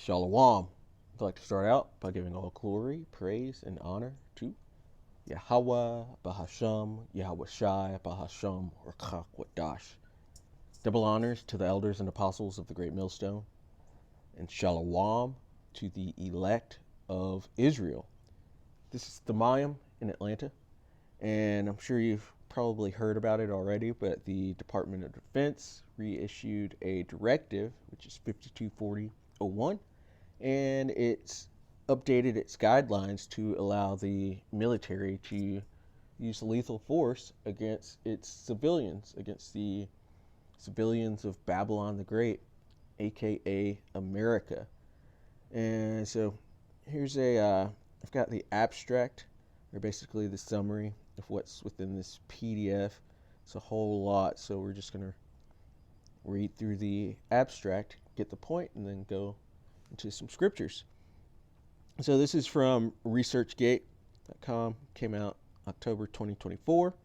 Shalom. I'd like to start out by giving all glory, praise, and honor to Yahweh, Bahasham, Yahweh Shai, Bahasham, Rakak Wadash. Double honors to the elders and apostles of the Great Millstone, and Shalom to the elect of Israel. This is the Mayim in Atlanta, and I'm sure you've probably heard about it already, but the Department of Defense reissued a directive, which is 5240-01, and it's updated its guidelines to allow the military to use lethal force against its civilians, against the civilians of Babylon the Great, aka America. And so here's I've got the abstract, or basically the summary of what's within this PDF. It's a whole lot, so we're just going to read through the abstract, get the point, and then go into some scriptures. So this is from researchgate.com, came out October 2024,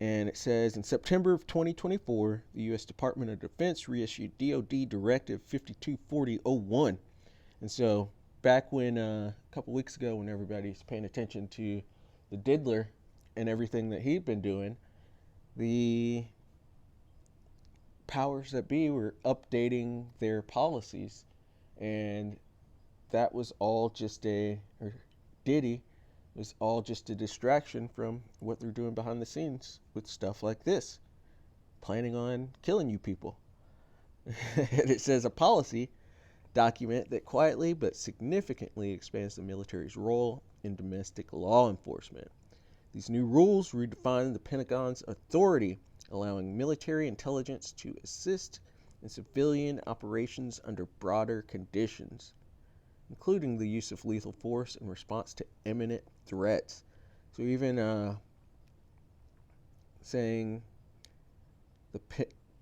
and it says, in September of 2024, the U.S. Department of Defense reissued DoD Directive 5240-01. And so back when, a couple weeks ago, when everybody's paying attention to the diddler and everything that he'd been doing, the powers that be were updating their policies, and that was all just Diddy was all just a distraction from what they're doing behind the scenes with stuff like this, planning on killing you people. And it says a policy document that quietly but significantly expands the military's role in domestic law enforcement. These new rules redefine the Pentagon's authority, allowing military intelligence to assist in civilian operations under broader conditions, including the use of lethal force in response to imminent threats. So even saying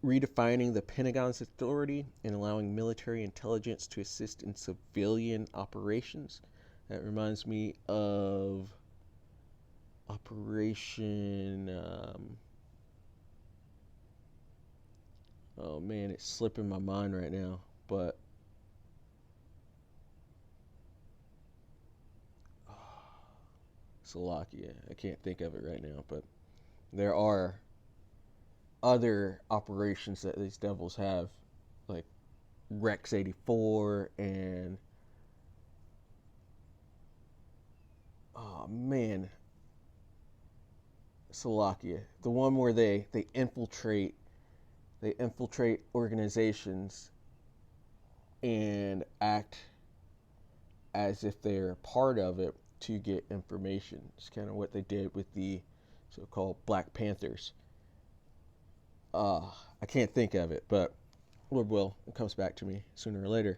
redefining the Pentagon's authority and allowing military intelligence to assist in civilian operations. That reminds me of Operation... oh man, it's slipping my mind right now, but Slovakia. I can't think of it right now, but there are other operations that these devils have, like Rex 84 and oh man, Slovakia. The one where they infiltrate organizations and act as if they're part of it to get information. It's kind of what they did with the so-called Black Panthers. I can't think of it, but Lord will, it comes back to me sooner or later.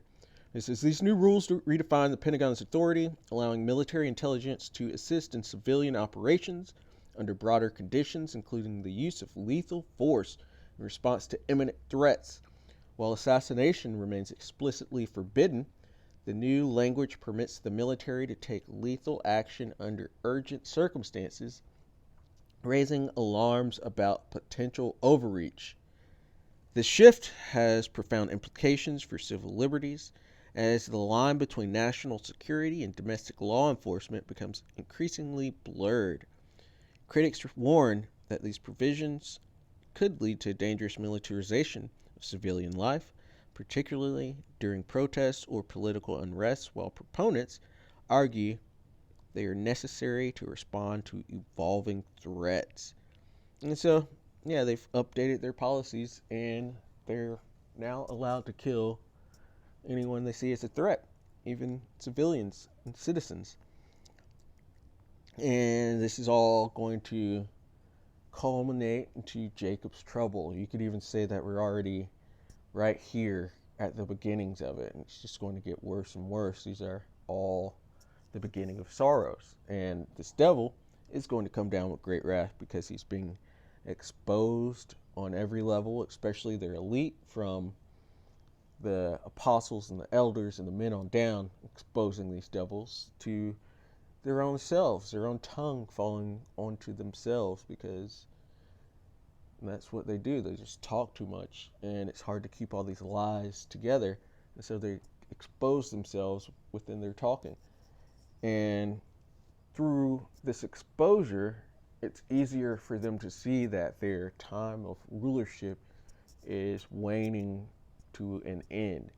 It says, these new rules redefine the Pentagon's authority, allowing military intelligence to assist in civilian operations under broader conditions, including the use of lethal force in response to imminent threats. While assassination remains explicitly forbidden, the new language permits the military to take lethal action under urgent circumstances, raising alarms about potential overreach. This shift has profound implications for civil liberties, as the line between national security and domestic law enforcement becomes increasingly blurred. Critics warn that these provisions could lead to dangerous militarization of civilian life, particularly during protests or political unrest, while proponents argue they are necessary to respond to evolving threats. And so, yeah, they've updated their policies, and they're now allowed to kill anyone they see as a threat, even civilians and citizens. And this is all going to culminate into Jacob's trouble. You could even say that we're already right here at the beginnings of it, and it's just going to get worse and worse. These are all the beginning of sorrows, and this devil is going to come down with great wrath because he's being exposed on every level, especially their elite, from the apostles and the elders and the men on down, exposing these devils to their own selves, their own tongue falling onto themselves, because that's what they do. They just talk too much, and it's hard to keep all these lies together. And so they expose themselves within their talking. And through this exposure, it's easier for them to see that their time of rulership is waning to an end,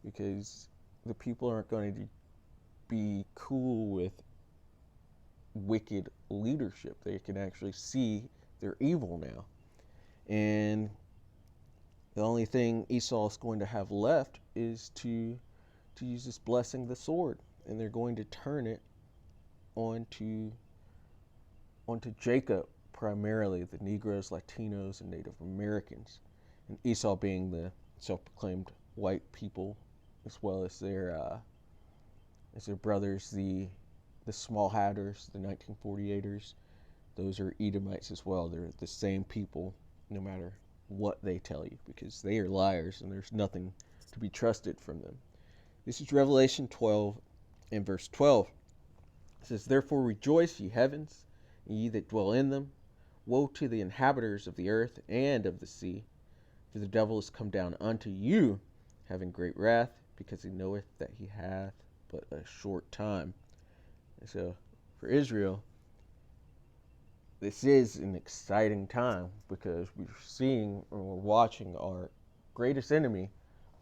because the people aren't going to be cool with wicked leadership. They can actually see they're evil now. And the only thing Esau is going to have left is to use this blessing, the sword, and they're going to turn it onto Jacob, primarily the Negroes, Latinos, and Native Americans, and Esau being the self-proclaimed white people, as well as their brothers, the Small Hatters, the 1948ers. Those are Edomites as well. They're the same people, no matter what they tell you, because they are liars and there's nothing to be trusted from them. This is Revelation 12 and verse 12. It says, "Therefore rejoice, ye heavens, and ye that dwell in them. Woe to the inhabitants of the earth and of the sea, for the devil is come down unto you, having great wrath, because he knoweth that he hath but a short time." And so for Israel, this is an exciting time, because we're seeing and we're watching our greatest enemy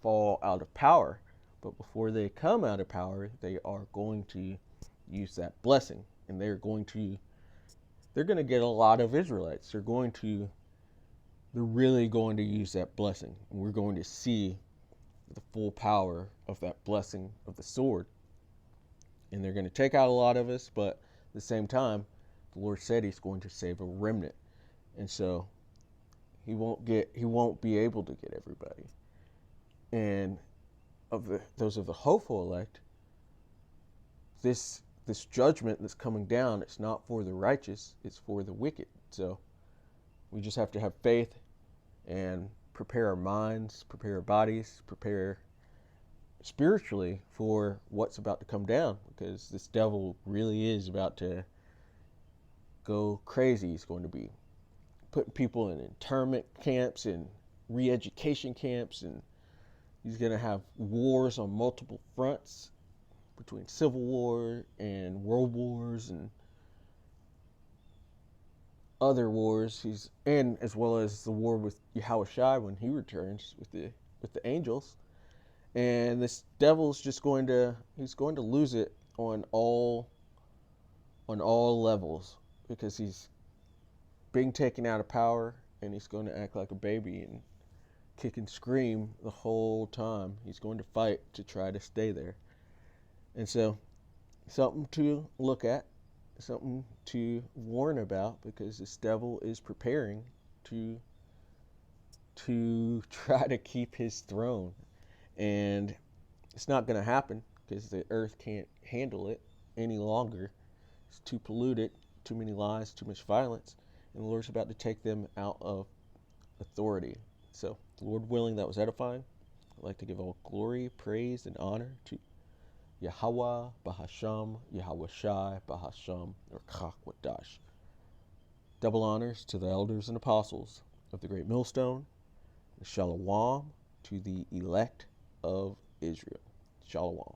fall out of power. But before they come out of power, they are going to use that blessing, and they're going to get a lot of Israelites. They're really going to use that blessing, and we're going to see the full power of that blessing of the sword. And they're going to take out a lot of us, but at the same time, the Lord said He's going to save a remnant, and so He won't be able to get everybody. And those of the hopeful elect, this judgment that's coming down, it's not for the righteous, it's for the wicked. So we just have to have faith and prepare our minds, prepare our bodies, prepare spiritually for what's about to come down, because this devil really is about to go crazy. He's going to be putting people in internment camps and re-education camps, and he's going to have wars on multiple fronts between civil war and world wars and other wars. And as well as the war with Yahushua when he returns with the angels. And this devil's just going to lose it on all levels, because he's being taken out of power, and he's going to act like a baby and kick and scream the whole time. He's going to fight to try to stay there. And so, something to look at, something to warn about, because this devil is preparing to try to keep his throne. And it's not going to happen, because the earth can't handle it any longer. It's too polluted, too many lies, too much violence, and the Lord's about to take them out of authority. So, Lord willing, that was edifying. I'd like to give all glory, praise, and honor to Yahweh, Bahasham, Yahweh Shai, Bahasham, or Chakwadash. Double honors to the elders and apostles of the great millstone, and Shalom to the elect of Israel. Shalom.